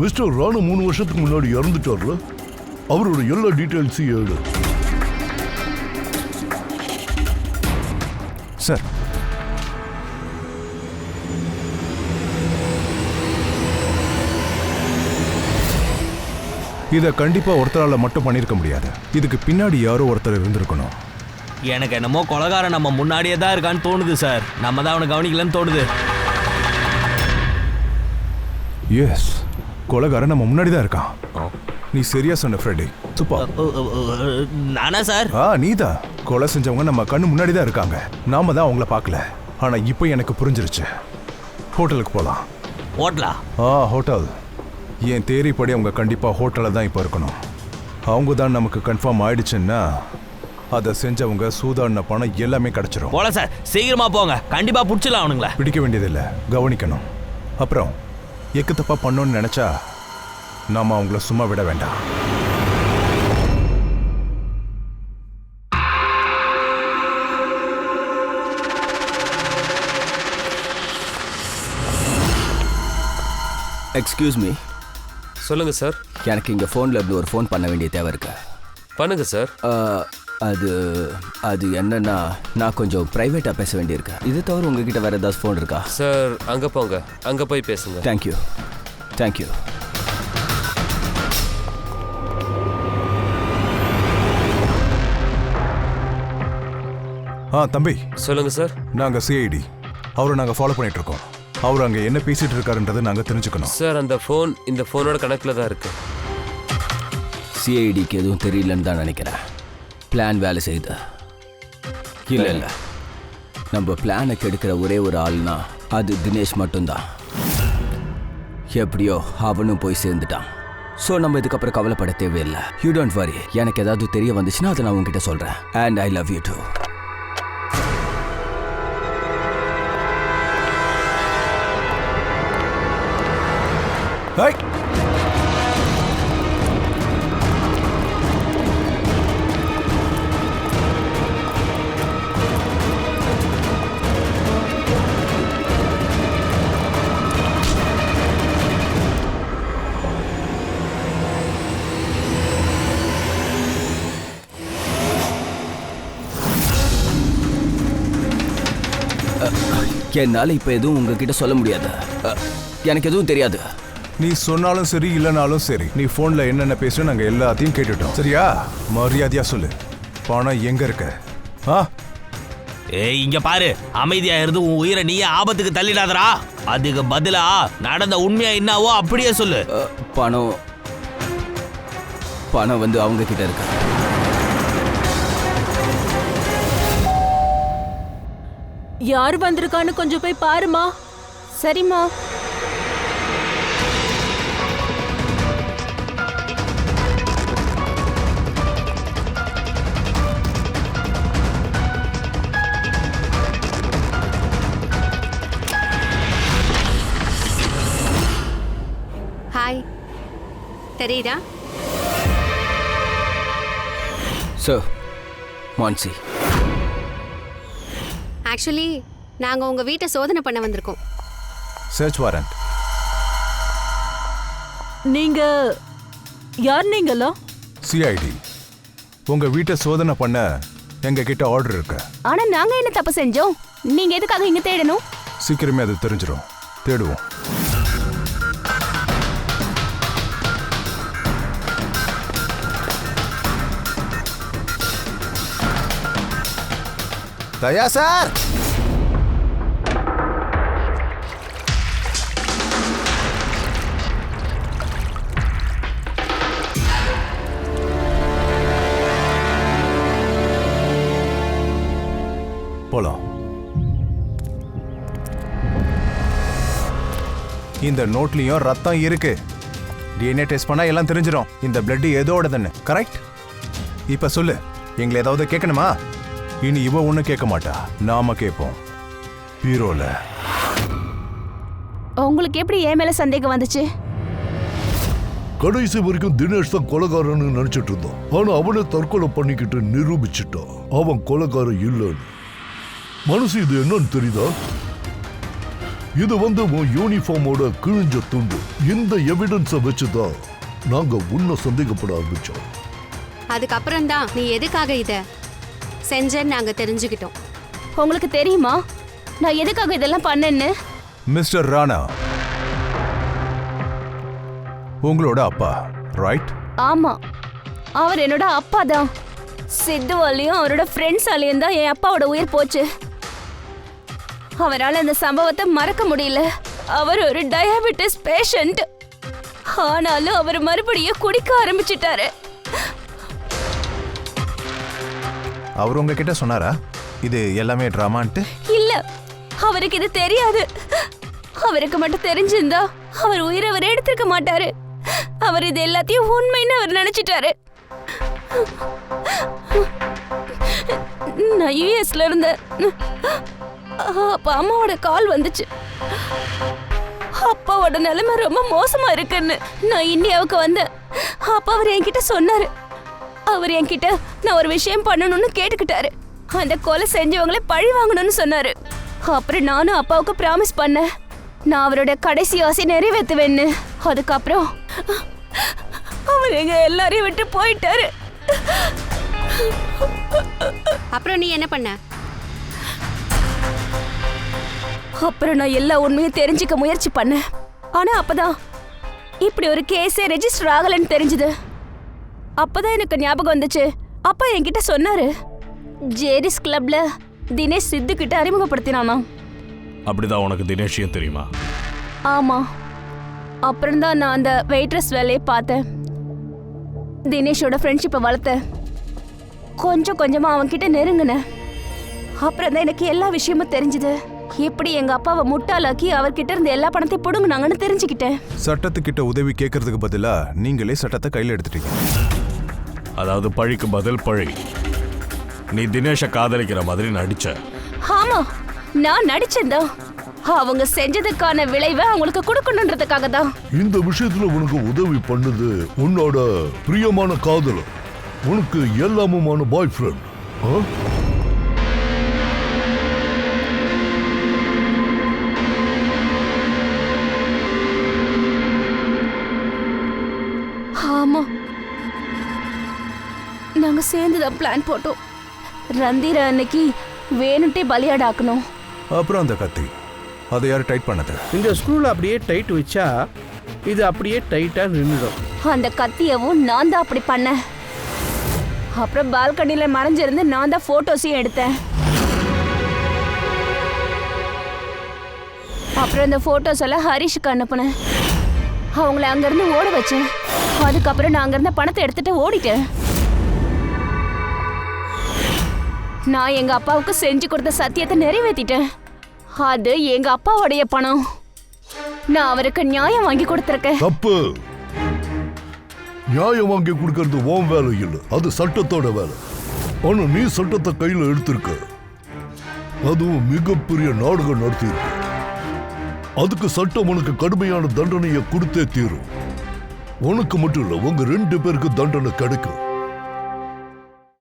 மிஸ்டர் ராணா 3 வருஷத்துக்கு முன்னாடி இறந்துட்டார்ல, அவரோட எல்லா டீட்டெயில்ஸையும் எடு. சார், இதை கண்டிப்பா ஒருத்தரால மட்டும் பண்ணிருக்க முடியாது. இதுக்கு பின்னாடி யாரோ ஒருத்தர் இருந்திருக்கணும். எனக்கு என்னமோ கொலைகாரன் நம்ம முன்னாடியே தான் இருக்கான்னு தோணுது சார். நம்ம தான் அவனை கவனிக்கலன்னு தோணுது. எஸ், கொலைகாரன் நம்ம முன்னாடி தான் இருக்கான். நீ சரியா சொன்ன ஃப்ரெடி. சூப்பர். நானா சார்? நீதான். கொலை செஞ்சவங்க நம்ம கண்ணு முன்னாடி தான் இருக்காங்க. நாம தான் அவங்கள பார்க்கல. ஆனா இப்போ எனக்கு புரிஞ்சிருச்சு. ஹோட்டலுக்கு போலாம். ஹோட்டலா? ஹோட்டல். என் தேரிப்படி அவங்க கண்டிப்பா ஹோட்டல்ல தான் இப்போ இருக்கணும். அவங்க தான் நமக்கு கன்ஃபார்ம் ஆயிடுச்சுன்னா அதை செஞ்சவங்க சூதாடின பணம் எல்லாமே கிடைச்சிரும். போல சார், சீக்கிரமா போங்க. கண்டிப்பா பிடிச்சலாம் அவனுங்களா. பிடிக்க வேண்டியதில்லை, கவனிக்கணும். அப்புறம் எக்கு தப்பா பண்ணோன்னு நினைச்சா நாம அவங்கள சும்மா விட வேண்டாம். Excuse me. சொல்லுங்க சார். எனக்கு இங்கே ஃபோனில் இப்படி ஒரு ஃபோன் பண்ண வேண்டிய தேவை இருக்கு. பண்ணுங்க சார். அது என்னன்னா, நான் கொஞ்சம் ப்ரைவேட்டாக பேச வேண்டியிருக்கு. இது தவிர உங்ககிட்ட வேறு ஏதாவது ஃபோன் இருக்கா? சார், அங்கே போங்க, அங்கே போய் பேசுங்க. தேங்க்யூ. தேங்க்யூ. தம்பி. சொல்லுங்க சார். நாங்கள் சிஐடி. அவரை நாங்கள் ஃபாலோ பண்ணிட்டு இருக்கோம். அவர் அங்கே என்ன பேசிட்டு இருக்காருன்றதை நாங்கள் தெரிஞ்சுக்கணும். சார், அந்த ஃபோன் இந்த ஃபோனோட கணக்கில் தான் இருக்கு. சிஐடிக்கு எதுவும் தெரியலன்னு தான் நினைக்கிறேன். பிளான் வேலை செய்யுது. இல்லை, நம்ம பிளானை கெடுக்கிற ஒரே ஒரு ஆள்னா அது தினேஷ் மட்டும்தான். எப்படியோ அவனும் போய் சேர்ந்துட்டான். ஸோ நம்ம இதுக்கப்புறம் கவலைப்பட தேவையில்லை. You don't worry. எனக்கு ஏதாவது தெரிய வந்துச்சுன்னா அதை நான் உங்ககிட்ட சொல்கிறேன். And I love you too. என்னால் இப்போ எதுவும் உங்ககிட்ட சொல்ல முடியாது. எனக்கு எதுவும் தெரியாது. நீ சொன்னாலும் சரி, இல்லைனாலும் சரி, நீ ஃபோனில் என்னென்ன பேசுற நாங்கள் எல்லாத்தையும் கேட்டுட்டோம். சரியா? மரியாதையா சொல்லு, பணம் எங்க இருக்கு? இங்க பாரு, அமைதியா இருந்து உன் உயிரை நீயே ஆபத்துக்கு தள்ளிடாதரா. அதுக்கு பதிலா நடந்த உண்மையா என்னவோ அப்படியே சொல்லு. பணம் வந்து அவங்க கிட்ட இருக்கு. யார் வந்திருக்கான்னு கொஞ்சம் போய் பாருமா. சரிம்மா. ஹாய். தெரியுதா? சார், மான்சி. ஆக்சுவலி நாங்கள் உங்கள் வீட்டை சோதனை பண்ண வந்திருக்கோம். Search warrant. நீங்க யார் நீங்களா? சிஐடி. உங்க வீட்டை சோதனை பண்ண எங்க கிட்ட ஆர்டர் இருக்கு. ஆனா நாங்க என்ன தப்பு செஞ்சோம்? நீங்க எதுக்காக இங்க தேடணும்? சீக்கிரமே அது தெரிஞ்சிடும். தேடுவோம். தயா சார், போலாம். இந்த நோட்லயும் ரத்தம் இருக்கு. டிஎன்ஏ டெஸ்ட் பண்ணா எல்லாம் தெரிஞ்சிடும் இந்த பிளட் எதோடதுன்னு. கரெக்ட்? இப்ப சொல்லு, எங்களை ஏதாவது கேட்கணுமா? இனி இவ ஒண்ணு கேட்க மாட்டா, நாம கேட்போம். ஹீரோல உங்களுக்கு எப்படி என் மேல சந்தேகம் வந்துச்சு? கடைசி வரைக்கும் தினேஷ் தான் கொலைகாரன்னு நினைச்சிட்டு இருந்தான். ஆனா அவனை தற்கொலை பண்ணிக்கிட்டு நிரூபிச்சுட்டான் அவன் கொலைகாரன் இல்லைன்னு. மனசு இது என்னன்னு தெரியுதா? இது உன் யூனிஃபார்மோட கிழிஞ்ச துண்டு. இந்த எவிடன்ஸை வச்சுதான் நாங்க உன்னை சந்தேகப்பட ஆரம்பிச்சோம். அதுக்கப்புறம் தான் நீ எதுக்காக இதை செஞ்சேன்னு நாங்கள் தெரிஞ்சுக்கிட்டோம். உங்களுக்கு தெரியுமா நான் எதுக்காக இதெல்லாம் பண்ணேன்னு? மிஸ்டர் ராணா உங்களோட அப்பா, ரைட்? ஆமா, அவர் என்னோட அப்பா தான். சித்துவாலையும் அவரோட ஃப்ரெண்ட்ஸாலையும் தான் என் அப்பாவோட உயிர் போச்சு. அவரால் அந்த சம்பவத்தை மறக்க முடியல. அவர் ஒரு டயபெட்டிஸ் பேஷண்ட். ஆனாலும் அவர் மறுபடியும் குடிக்க ஆரம்பிச்சிட்டாரு. அவர் உங்ககிட்ட சொன்னாரா இது எல்லாமே டிராமான்ட்டு? இல்ல, அவருக்கு இது தெரியாது. அவருக்கு மட்டும் தெரிஞ்சிருந்தா அவர் உயிரை அவர் எடுத்திருக்க மாட்டாரு. அவர் இது எல்லாத்தையும் உண்மைன்னு அவர் நினைச்சிட்டாரு. நான் யுஎஸ்ல இருந்தேன். அப்ப அம்மாவோட கால் வந்துச்சு. அப்பாவோட நிலைமை ரொம்ப மோசமா இருக்குன்னு நான் இந்தியாவுக்கு வந்தேன். அப்ப அவர் என்கிட்ட சொன்னாரு. அவர் என்கிட்ட நான் ஒரு விஷயம் பண்ணணும்னு கேட்டுக்கிட்டாரு. அந்த கொலை செஞ்சவங்களே பழி வாங்கணும்னு சொன்னாரு. அப்புறம் நானும் அப்பாவுக்கு ப்ராமிஸ் பண்ணேன், நான் அவரோட கடைசி ஆசை நிறைவேற்றுவேன்னு. அதுக்கப்புறம் அவர் எங்க எல்லாரையும் விட்டு போயிட்டாரு. அப்புறம் நீ என்ன பண்ண? அப்புறம் நான் எல்லா உண்மையும் தெரிஞ்சுக்க முயற்சி பண்ணேன். ஆனா அப்பதான் இப்படி ஒரு கேஸே ரெஜிஸ்டர் ஆகலன்னு தெரிஞ்சுது. அப்பதான் எனக்கு ஞாபகம் வந்துச்சு. அப்பா என்கிட்ட சொன்னாரு, ஜேரிஸ் கிளப்ல தினேஷ் சித்து கிட்ட அறிமுகப்படுத்தினானா. அப்படிதான் உனக்கு தினேஷையும் தெரியுமா? ஆமா. அப்புறம் தான் நான் அந்த வெயிட்ரஸ் வேலையை பார்த்தேன். தினேஷோட ஃப்ரெண்ட்ஷிப்பை வளர்த்தேன். கொஞ்சம் கொஞ்சமா அவன்கிட்ட நெருங்கினேன். அப்புறம் தான் எனக்கு எல்லா விஷயமும் தெரிஞ்சுது. எப்படி எங்க அப்பாவை முட்டாளாக்கி அவர்கிட்ட இருந்து எல்லா பணத்தையும் புடுங்குனாங்கன்னு தெரிஞ்சுக்கிட்டேன். சட்டத்துக்கிட்ட உதவி கேட்கறதுக்கு பதிலா நீங்களே சட்டத்தை கையில் எடுத்துட்டீங்க. அதாவது பழிக்கு பதில் பழி. நீ தினேஷை காதலிக்கிற மாதிரி நடிச்ச. ஆமா, நான் நடிச்சேன்தான். அவங்க செஞ்சதுக்கான விளைவை அவங்களுக்கு கொடுக்கணுன்றதுக்காக தான். இந்த விஷயத்துல உனக்கு உதவி பண்ணது உன்னோட பிரியமான காதலர், உனக்கு எல்லாமுமான பாய் ஃப்ரெண்ட். ஆமா, நாங்க சேர்ந்துதான் பிளான் போட்டோம். ரந்தீர அன்னைக்கு வேணுட்டே பலியாடாக்கணும். அப்புறம் அந்த கத்தி அதை யார் டைட் பண்ணது? இந்த ஸ்க்ரூல அப்படியே டைட் வச்சா இது அப்படியே டைட்டா நின்றுடும். அந்த கத்தியவும் நான் தான் அப்படி பண்ணேன். அப்புறம் பால்கனில மறைஞ்சிருந்து நான் தான் போட்டோஸையும் எடுத்தேன். அப்புறம் இந்த போட்டோஸ் எல்லாம் ஹரிஷுக்கு அனுப்புனேன். அவங்கள அங்கிருந்து ஓட வச்சேன். அதுக்கப்புறம் நான் அங்கிருந்த பணத்தை எடுத்துட்டு ஓடிட்டேன். நான் எங்க அப்பாவுக்கு செஞ்சு கொடுத்த சத்தியத்தை நிறைவேற்றிட்டேன். அது எங்க அப்பாவுடைய பணம். நான் அவருக்கு நியாயம் வாங்கி கொடுத்திருக்கேன். தப்பு. நியாயம் வாங்கி கொடுக்கறது உன் வேலை இல்லை, அது சட்டத்தோட வேலை. ஆனா நீ சட்டத்தை கையில எடுத்திருக்க. அதுவும் மிகப்பெரிய நாடகம் நடத்தியிருக்க. அதுக்கு சட்டம் உனக்கு கடுமையான தண்டனையை கொடுத்தே தீரும். உனக்கு மட்டும் இல்ல, உங்க 2 பேருக்கு தண்டனை கிடைக்கும்.